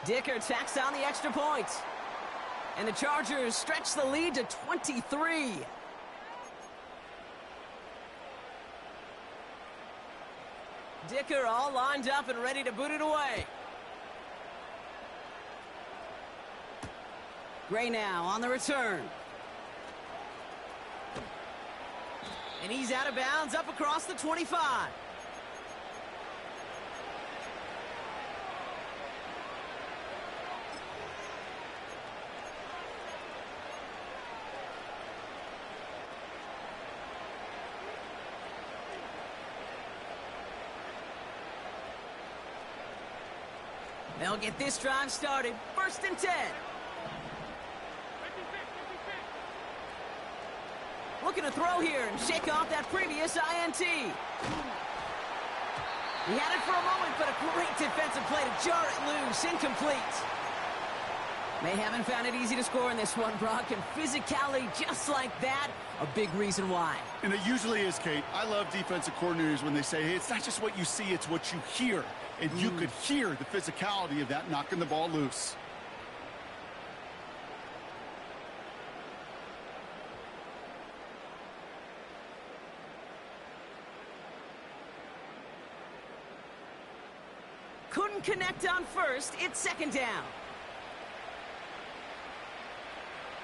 Dicker tacks on the extra point. And the Chargers stretch the lead to 23. Dicker all lined up and ready to boot it away. Gray now on the return. And he's out of bounds up across the 25. They'll get this drive started. 1st and 10. Looking to throw here and shake off that previous INT. He had it for a moment, but a great defensive play to jar it loose. Incomplete. They haven't found it easy to score in this one, Brock, and physicality just like that, a big reason why. And it usually is, Kate. I love defensive coordinators when they say, hey, it's not just what you see, it's what you hear. And you could hear the physicality of that knocking the ball loose. Couldn't connect on first. It's 2nd down.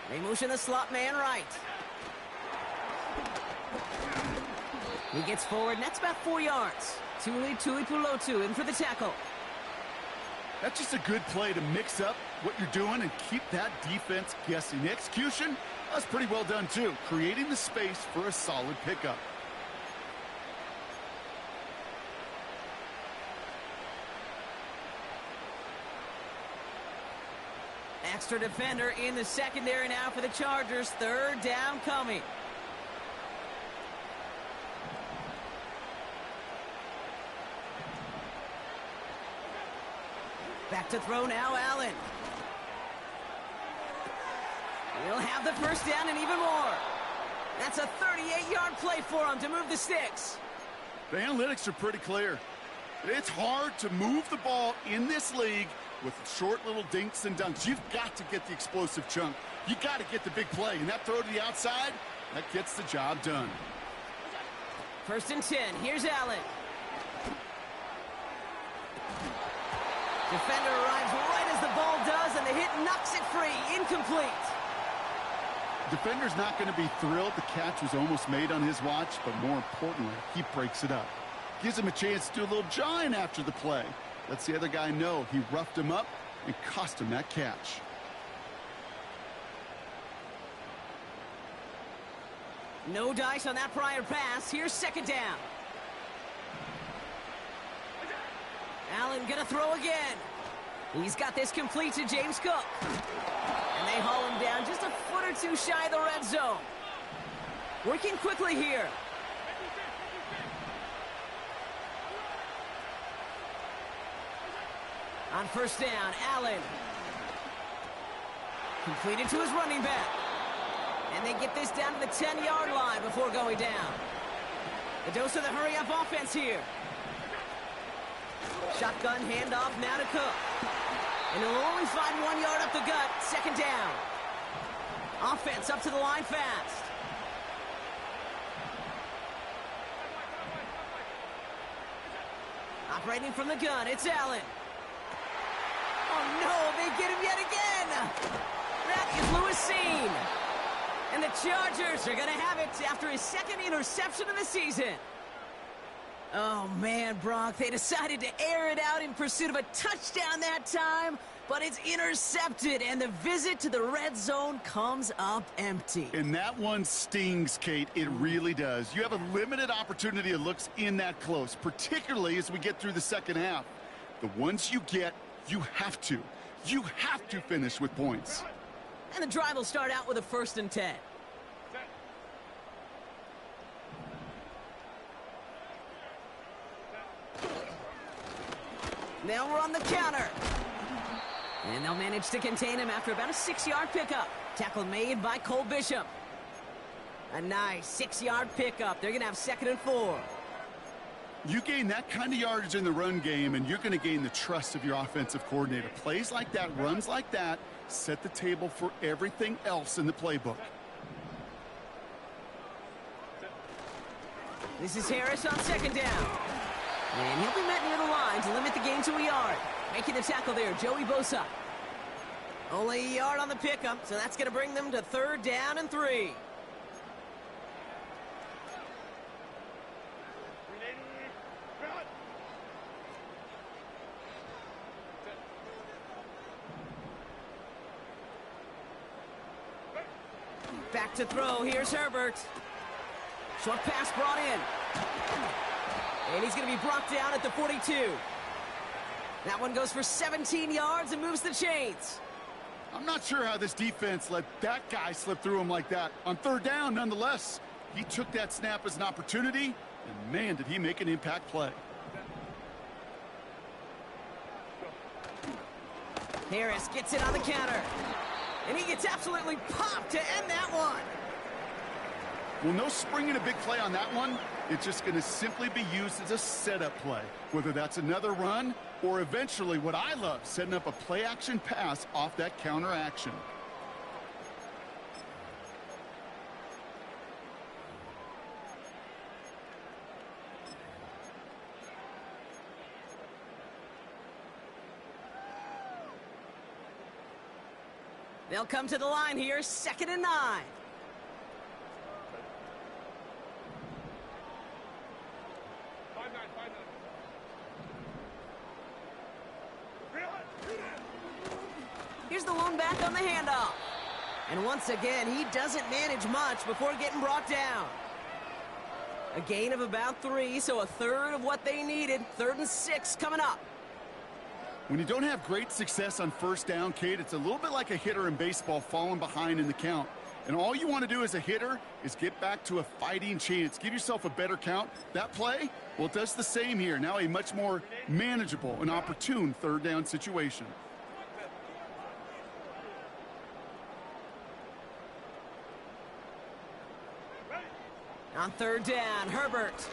They motion the slot man right. He gets forward, and that's about 4 yards. Tuli Tuipulotu in for the tackle. That's just a good play to mix up what you're doing and keep that defense guessing. The execution, that's pretty well done too, creating the space for a solid pickup. Extra defender in the secondary now for the Chargers. 3rd down coming. Back to throw now, Allen. He'll have the 1st down and even more. That's a 38-yard play for him to move the sticks. The analytics are pretty clear. It's hard to move the ball in this league with short little dinks and dunks. You've got to get the explosive chunk. You got to get the big play. And that throw to the outside, that gets the job done. 1st and 10. Here's Allen. Defender arrives right as the ball does, and the hit knocks it free. Incomplete. Defender's not going to be thrilled the catch was almost made on his watch, but more importantly, he breaks it up. Gives him a chance to do a little jawing after the play. Lets the other guy know he roughed him up and cost him that catch. No dice on that prior pass. Here's 2nd down. Allen gonna throw again. He's got this complete to James Cook. And they haul him down just a foot or two shy of the red zone. Working quickly here. On 1st down, Allen. Completed to his running back. And they get this down to the 10-yard line before going down. The dose of the hurry-up offense here. Shotgun handoff now to Cook. And he'll only find 1 yard up the gut. 2nd down. Offense up to the line fast. Operating from the gun, it's Allen. Oh no, they get him yet again. That is Lewis Seen. And the Chargers are going to have it after his 2nd interception of the season. Oh, man, Brock, they decided to air it out in pursuit of a touchdown that time, but it's intercepted, and the visit to the red zone comes up empty. And that one stings, Kate. It really does. You have a limited opportunity that looks in that close, particularly as we get through the 2nd half. The ones you get, you have to finish with points. And the drive will start out with a 1st and 10. They'll run the counter. And they'll manage to contain him after about a 6-yard pickup. Tackle made by Cole Bishop. A nice 6-yard pickup. They're going to have 2nd and 4. You gain that kind of yardage in the run game, and you're going to gain the trust of your offensive coordinator. Plays like that, runs like that, set the table for everything else in the playbook. This is Harris on 2nd down. And he'll be met near the line to limit the gain to a yard. Making the tackle there, Joey Bosa. Only a yard on the pickup, so that's going to bring them to 3rd down and 3. Back to throw. Here's Herbert. Short pass brought in. And he's going to be brought down at the 42. That one goes for 17 yards and moves the chains. I'm not sure how this defense let that guy slip through him like that. On 3rd down, nonetheless, he took that snap as an opportunity, and man, did he make an impact play. Harris gets it on the counter. And he gets absolutely popped to end that one. Well, no springing a big play on that one. It's just going to simply be used as a setup play, whether that's another run or eventually what I love, setting up a play-action pass off that counter action. They'll come to the line here, 2nd and 9. Here's the lone back on the handoff. And once again, he doesn't manage much before getting brought down. A gain of about 3, so a third of what they needed. 3rd and 6 coming up. When you don't have great success on 1st down, Kate, it's a little bit like a hitter in baseball falling behind in the count. And all you want to do as a hitter is get back to a fighting chance. Give yourself a better count. That play, well, it does the same here. Now a much more manageable and opportune 3rd down situation. On 3rd down, Herbert.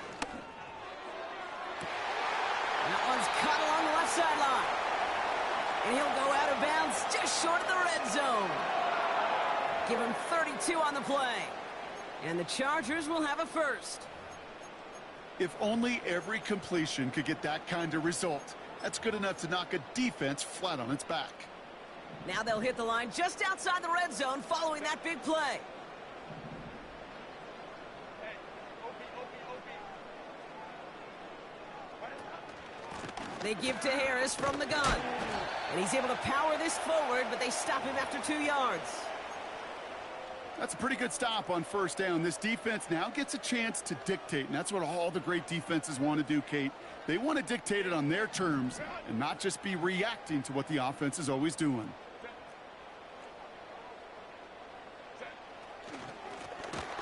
That one's cut along the left sideline. And he'll go out of bounds just short of the red zone. Give him 32 on the play. And the Chargers will have a first. If only every completion could get that kind of result. That's good enough to knock a defense flat on its back. Now they'll hit the line just outside the red zone following that big play. They give to Harris from the gun. And he's able to power this forward, but they stop him after 2 yards. That's a pretty good stop on first down. This defense now gets a chance to dictate, and that's what all the great defenses want to do, Kate. They want to dictate it on their terms and not just be reacting to what the offense is always doing.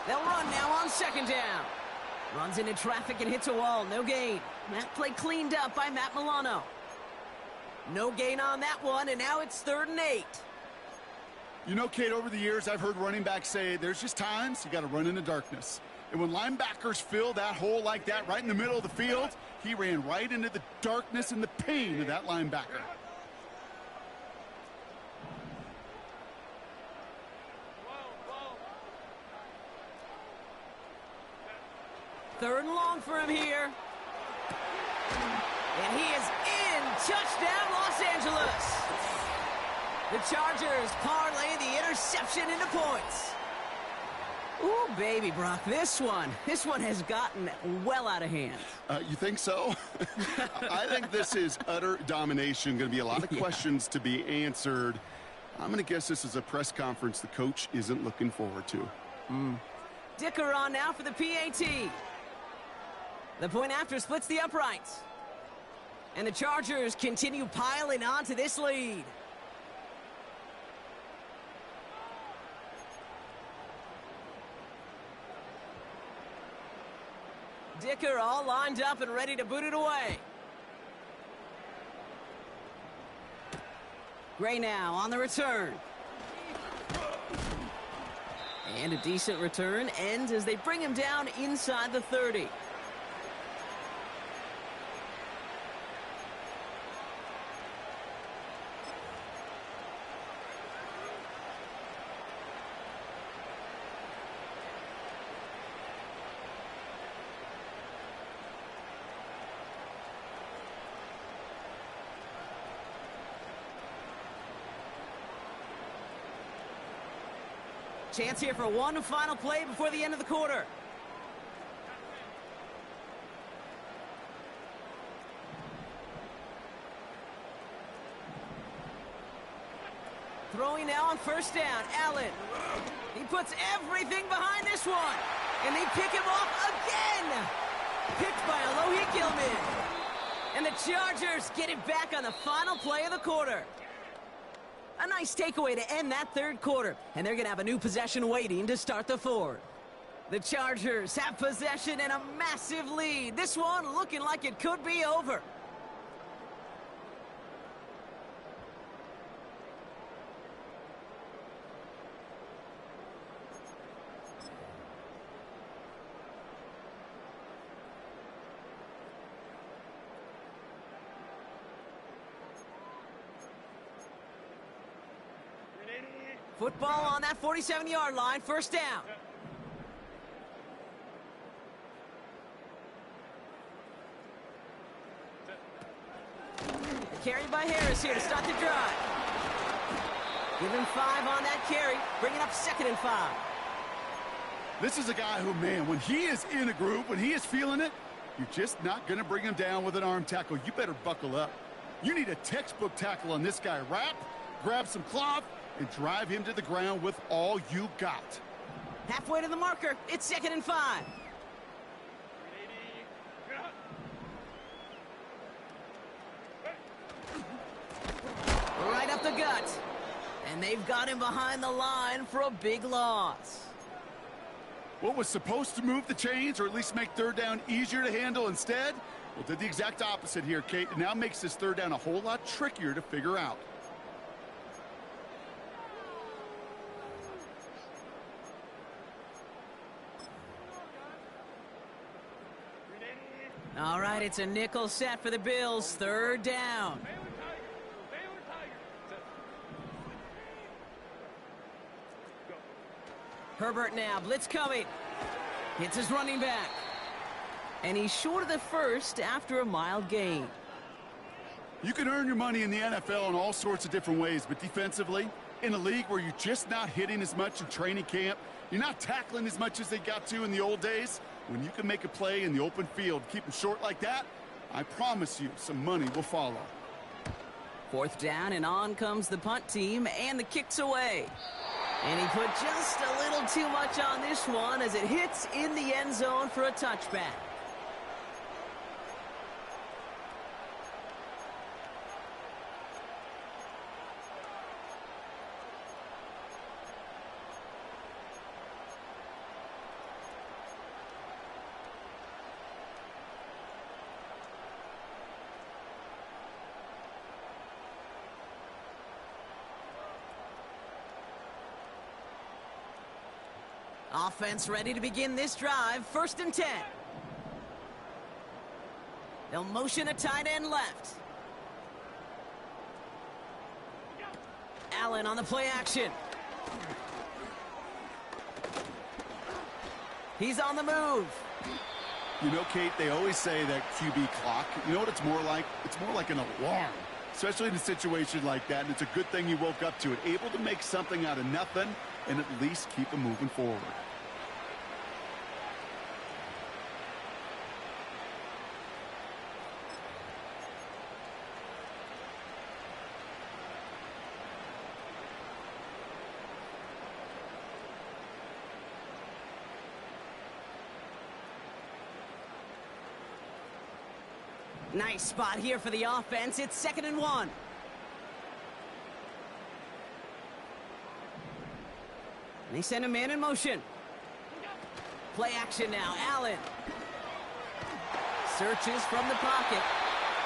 They'll run now on second down. Runs into traffic and hits a wall. No gain. That play cleaned up by Matt Milano. No gain on that one, and now it's 3rd and 8. You know, Kate, over the years, I've heard running backs say there's just times you got to run in the darkness. And when linebackers fill that hole like that right in the middle of the field, he ran right into the darkness and the pain of that linebacker. Third and long for him here. And he is in. Touchdown, Los Angeles. The Chargers parlay the interception into points. Ooh, baby, Brock, this one has gotten well out of hand. You think so? I think this is utter domination. Going to be a lot of questions to be answered. I'm going to guess this is a press conference the coach isn't looking forward to. Dicker on now for the PAT. The point after splits the uprights. And the Chargers continue piling on to this lead. Dicker all lined up and ready to boot it away. Gray now on the return. And a decent return ends as they bring him down inside the 30. Chance here for one final play before the end of the quarter. Throwing now on first down, Allen. He puts everything behind this one. And they pick him off again. Picked by Alohi Gilman. And the Chargers get it back on the final play of the quarter. A nice takeaway to end that third quarter. And they're going to have a new possession waiting to start the fourth. The Chargers have possession and a massive lead. This one looking like it could be over. Football on that 47-yard line, first down. Carried by Harris here to start the drive. Give him 5 on that carry, bringing up 2nd and 5. This is a guy who, man, when he is in a groove, when he is feeling it, you're just not going to bring him down with an arm tackle. You better buckle up. You need a textbook tackle on this guy. Wrap, grab some cloth, and drive him to the ground with all you got. Halfway to the marker, it's 2nd and 5. Right up the gut. And they've got him behind the line for a big loss. What was supposed to move the chains, or at least make third down easier to handle instead, well, did the exact opposite here, Kate. It now makes this third down a whole lot trickier to figure out. All right, it's a nickel set for the Bills. Third down. Herbert now, blitz coming. Hits his running back. And he's short of the first after a mild gain. You can earn your money in the NFL in all sorts of different ways, but defensively, in a league where you're just not hitting as much in training camp, you're not tackling as much as they got to in the old days, when you can make a play in the open field, keep them short like that, I promise you some money will follow. Fourth down, and on comes the punt team, and the kick's away. And he put just a little too much on this one as it hits in the end zone for a touchback. Offense ready to begin this drive. 1st and 10. They'll motion a tight end left. Allen on the play action. He's on the move. You know, Kate, they always say that QB clock, you know what it's more like? It's more like an alarm, especially in a situation like that, and it's a good thing you woke up to it. Able to make something out of nothing and at least keep them moving forward. Nice spot here for the offense. It's 2nd and 1. And they send a man in motion. Play action now. Allen searches from the pocket.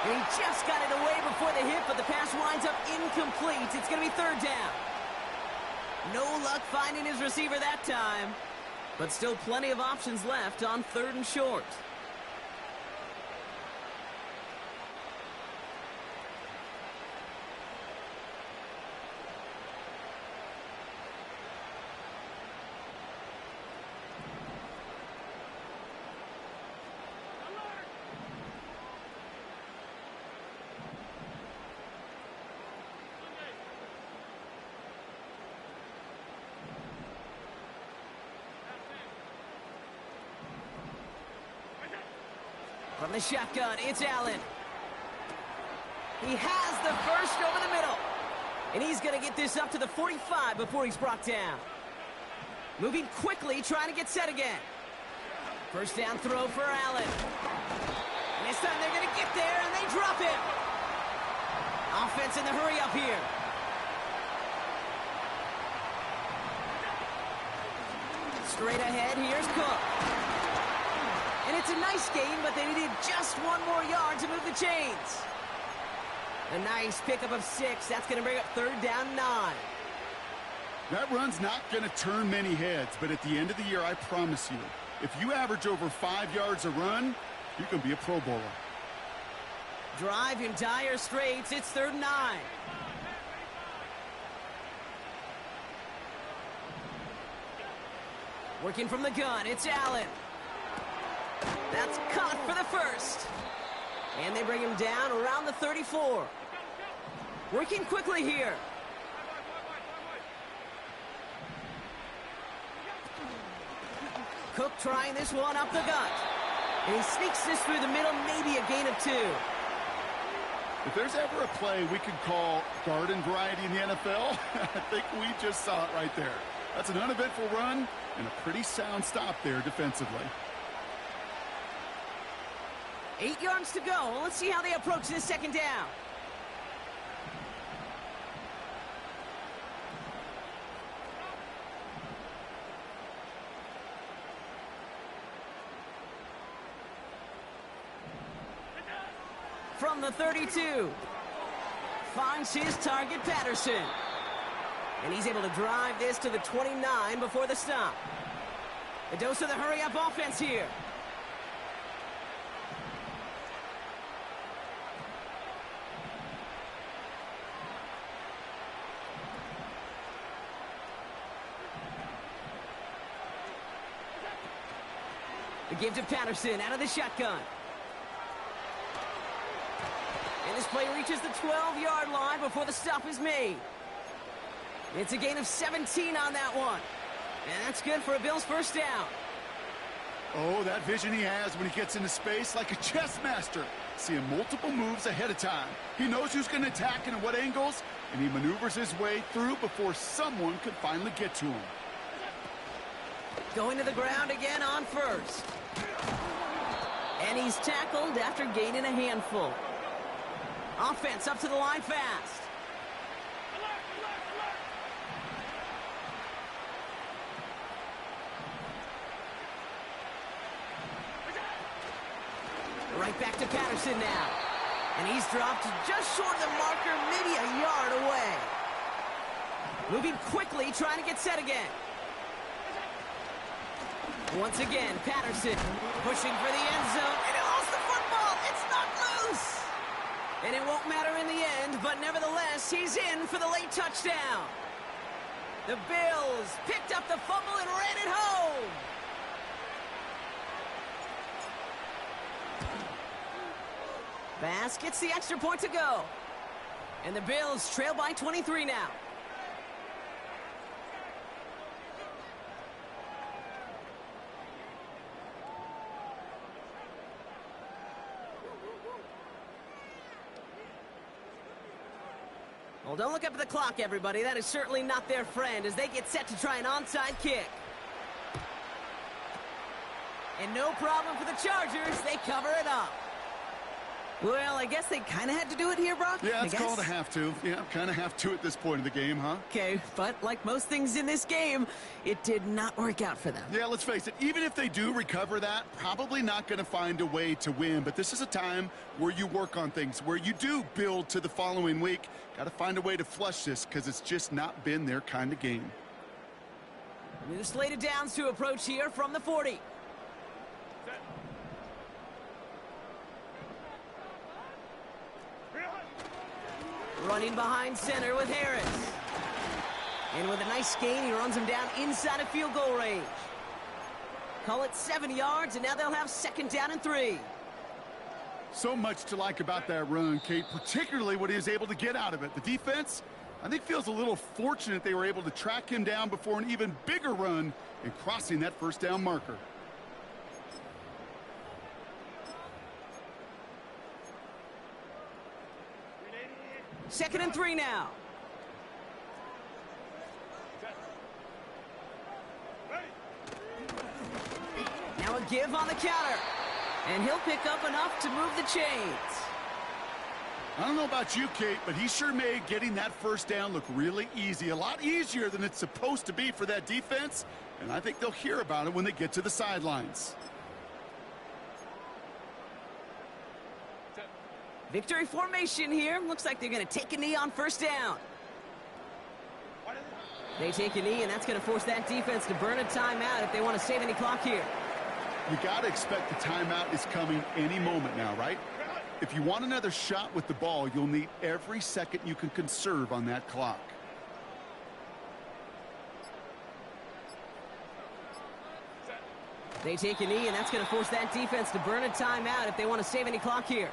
And he just got it away before the hit, but the pass winds up incomplete. It's going to be 3rd down. No luck finding his receiver that time. But still plenty of options left on 3rd and short. From the shotgun, it's Allen. He has the first over the middle. And he's going to get this up to the 45 before he's brought down. Moving quickly, trying to get set again. First down throw for Allen. And this time they're going to get there, and they drop him. Offense in the hurry up here. Straight ahead, here's Cook. And it's a nice game, but they needed just one more yard to move the chains. A nice pickup of 6. That's going to bring up 3rd down 9. That run's not going to turn many heads, but at the end of the year, I promise you, if you average over 5 yards a run, you can be a Pro Bowler. Drive in dire straits. It's 3rd and 9. Working from the gun, it's Allen. That's caught for the first. And they bring him down around the 34. Working quickly here. Cook trying this one up the gut. And he sneaks this through the middle, maybe a gain of 2. If there's ever a play we could call garden variety in the NFL, I think we just saw it right there. That's an uneventful run and a pretty sound stop there defensively. 8 yards to go. Let's see how they approach this 2nd down. From the 32. Finds his target, Patterson. And he's able to drive this to the 29 before the stop. A dose of the hurry-up offense here. give to Patterson out of the shotgun. And this play reaches the 12-yard line before the stop is made. It's a gain of 17 on that one. And that's good for a Bills first down. Oh, that vision he has when he gets into space like a chess master. Seeing multiple moves ahead of time. He knows who's going to attack and at what angles, and he maneuvers his way through before someone could finally get to him. Going to the ground again on first. And he's tackled after gaining a handful. Offense up to the line fast. Right back to Patterson now. And he's dropped just short of the marker, maybe a yard away. Moving quickly, trying to get set again. Once again, Patterson pushing for the end zone, and he lost the football. It's not loose. And it won't matter in the end, but nevertheless, he's in for the late touchdown. The Bills picked up the fumble and ran it home. Bass gets the extra point to go. And the Bills trail by 23 now. Well, don't look up at the clock, everybody. That is certainly not their friend as they get set to try an onside kick. And no problem for the Chargers. They cover it up. Well, I guess they kind of had to do it here, Brock. Yeah, it's called a have to. Yeah, kind of have to at this point in the game, huh? Okay, but like most things in this game, it did not work out for them. Yeah, let's face it. Even if they do recover that, probably not going to find a way to win. But this is a time where you work on things, where you do build to the following week. Got to find a way to flush this because it's just not been their kind of game. New slated downs to approach here from the 40. Running behind center with Harris. And with a nice gain, he runs him down inside of field goal range. Call it 7 yards, and now they'll have second down and 3. So much to like about that run, Kate, particularly what he was able to get out of it. The defense, I think, feels a little fortunate they were able to track him down before an even bigger run and crossing that first down marker. Second and 3 now. Now a give on the counter. And he'll pick up enough to move the chains. I don't know about you, Kate, but he sure made getting that first down look really easy. A lot easier than it's supposed to be for that defense. And I think they'll hear about it when they get to the sidelines. Victory formation here. Looks like they're going to take a knee on first down. They take a knee, and that's going to force that defense to burn a timeout if they want to save any clock here. You got to expect the timeout is coming any moment now, right? If you want another shot with the ball, you'll need every second you can conserve on that clock. They take a knee, and that's going to force that defense to burn a timeout if they want to save any clock here.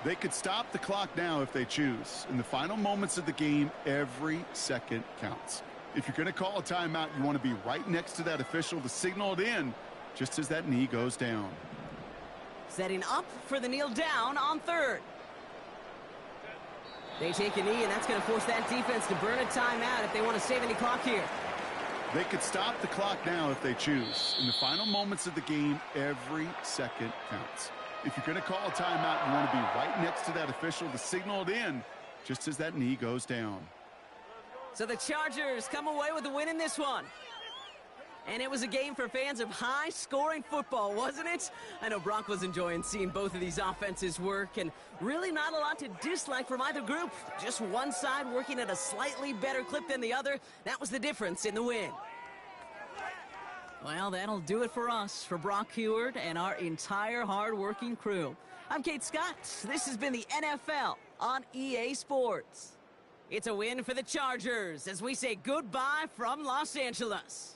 They could stop the clock now if they choose. In the final moments of the game, every second counts. If you're going to call a timeout, you want to be right next to that official to signal it in just as that knee goes down. Setting up for the kneel down on third. They take a knee, and that's going to force that defense to burn a timeout if they want to save any clock here. They could stop the clock now if they choose. In the final moments of the game, every second counts. If you're going to call a timeout, you want to be right next to that official to signal it in just as that knee goes down. So the Chargers come away with a win in this one. And it was a game for fans of high-scoring football, wasn't it? I know Brock was enjoying seeing both of these offenses work, and really not a lot to dislike from either group. Just one side working at a slightly better clip than the other. That was the difference in the win. Well, that'll do it for us, for Brock Heward and our entire hard-working crew. I'm Kate Scott. This has been the NFL on EA Sports. It's a win for the Chargers as we say goodbye from Los Angeles.